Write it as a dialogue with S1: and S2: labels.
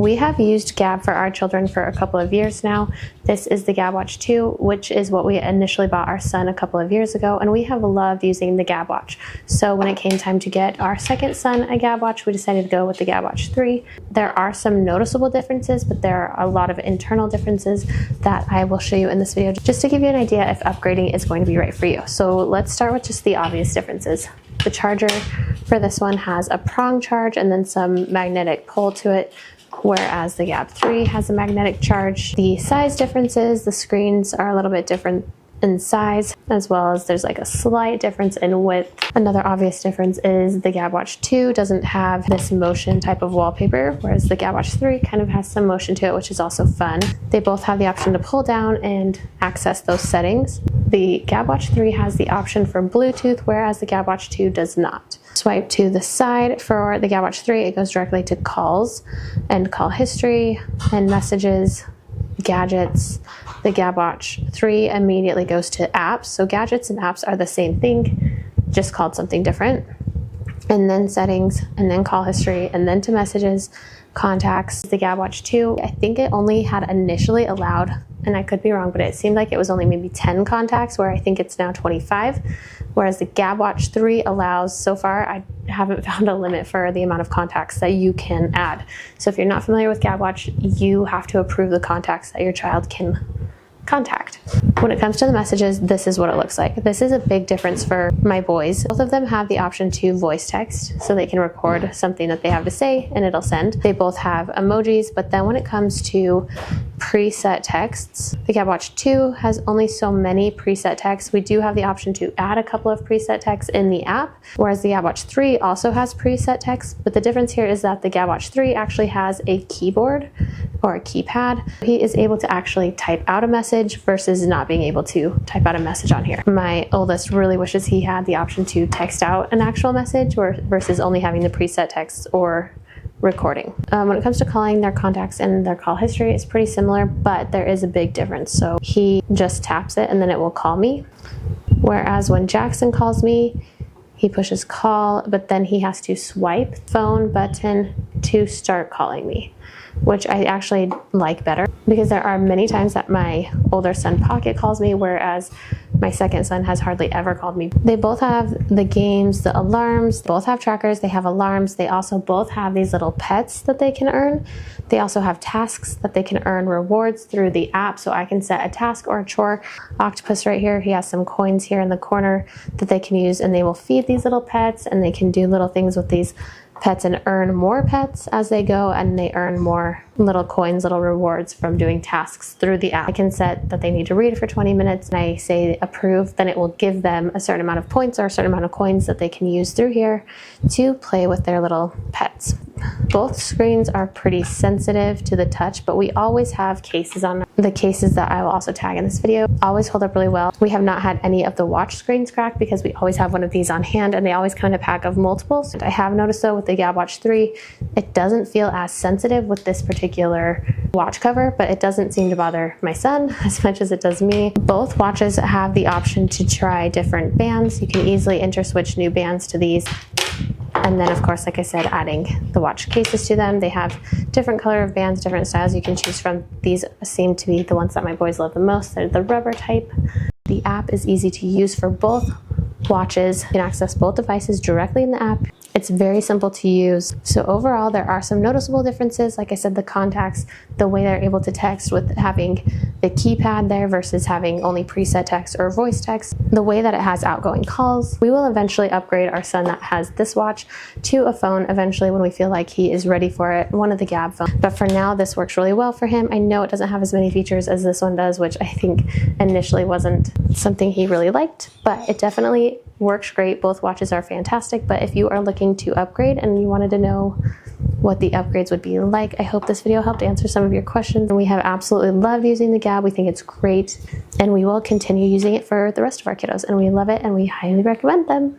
S1: We have used Gabb for our children for a couple of years now. This is the gabbwatch 2, which is what we initially bought our son a couple of years ago, and we have loved using the gabbwatch. So when it came time to get our second son a gabbwatch, we decided to go with the gabbwatch 3. There are some noticeable differences, but there are a lot of internal differences that I will show you in this video, just to give you an idea if upgrading is going to be right for you. So let's start with just the obvious differences. The charger for this one has a prong charge and then some magnetic pole to it, whereas the Gabb 3 has a magnetic charge. The size differences, the screens are a little bit different in size, as well as there's like a slight difference in width. Another obvious difference is the gabbwatch 2 doesn't have this motion type of wallpaper, whereas the gabbwatch 3 kind of has some motion to it, which is also fun. They both have the option to pull down and access those settings. The gabbwatch 3 has the option for Bluetooth, whereas the gabbwatch 2 does not. Swipe to the side for the gabbwatch 3, it goes directly to calls and call history and messages, gadgets. The gabbwatch 3 immediately goes to apps. So gadgets and apps are the same thing, just called something different. And then settings, and then call history, and then to messages, contacts. The gabbwatch 2, I think it only had initially allowed, and I could be wrong, but it seemed like it was only maybe 10 contacts, where I think it's now 25. Whereas the gabbwatch 3 allows, so far, I haven't found a limit for the amount of contacts that you can add. So if you're not familiar with gabbwatch, you have to approve the contacts that your child can contact. When it comes to the messages, this is what it looks like. This is a big difference for my boys. Both of them have the option to voice text, so they can record something that they have to say and it'll send. They both have emojis, but then when it comes to preset texts, the gabbwatch 2 has only so many preset texts. We do have the option to add a couple of preset texts in the app, whereas the gabbwatch 3 also has preset text, but the difference here is that the gabbwatch 3 actually has a keyboard or a keypad. He is able to actually type out a message versus not being able to type out a message on here. My oldest really wishes he had the option to text out an actual message versus only having the preset text or recording. When it comes to calling, their contacts and their call history is pretty similar, but there is a big difference. So he just taps it and then it will call me. Whereas when Jackson calls me, he pushes call, but then he has to swipe the phone button to start calling me, which I actually like better, because there are many times that my older son Pocket calls me, whereas my second son has hardly ever called me. They both have the games, the alarms, both have trackers, they have alarms. They also both have these little pets that they can earn. They also have tasks that they can earn rewards through the app, so I can set a task or a chore. Octopus right here, he has some coins here in the corner that they can use, and they will feed these little pets, and they can do little things with these pets and earn more pets as they go, and they earn more little coins, little rewards from doing tasks through the app. I can set that they need to read for 20 minutes and I say approve, then it will give them a certain amount of points or a certain amount of coins that they can use through here to play with their little pets. Both screens are pretty sensitive to the touch, but we always have cases on them. The cases that I will also tag in this video always hold up really well. We have not had any of the watch screens cracked because we always have one of these on hand, and they always come in a pack of multiples. I have noticed though with the gabbwatch 3, it doesn't feel as sensitive with this particular watch cover, but it doesn't seem to bother my son as much as it does me. Both watches have the option to try different bands. You can easily interswitch new bands to these. And then of course, like I said, adding the watch cases to them. They have different color of bands, different styles you can choose from. These seem to be the ones that my boys love the most. They're the rubber type. The app is easy to use for both watches. You can access both devices directly in the app. It's very simple to use. So overall, there are some noticeable differences. Like I said, the contacts, the way they're able to text with having the keypad there versus having only preset text or voice text, the way that it has outgoing calls. We will eventually upgrade our son that has this watch to a phone eventually when we feel like he is ready for it, one of the Gabb phones. But for now, this works really well for him. I know it doesn't have as many features as this one does, which I think initially wasn't something he really liked, but it definitely works great. Both watches are fantastic, but if you are looking to upgrade and you wanted to know what the upgrades would be like, I hope this video helped answer some of your questions. We have absolutely loved using the Gabb. We think it's great, and we will continue using it for the rest of our kiddos, and we love it and we highly recommend them.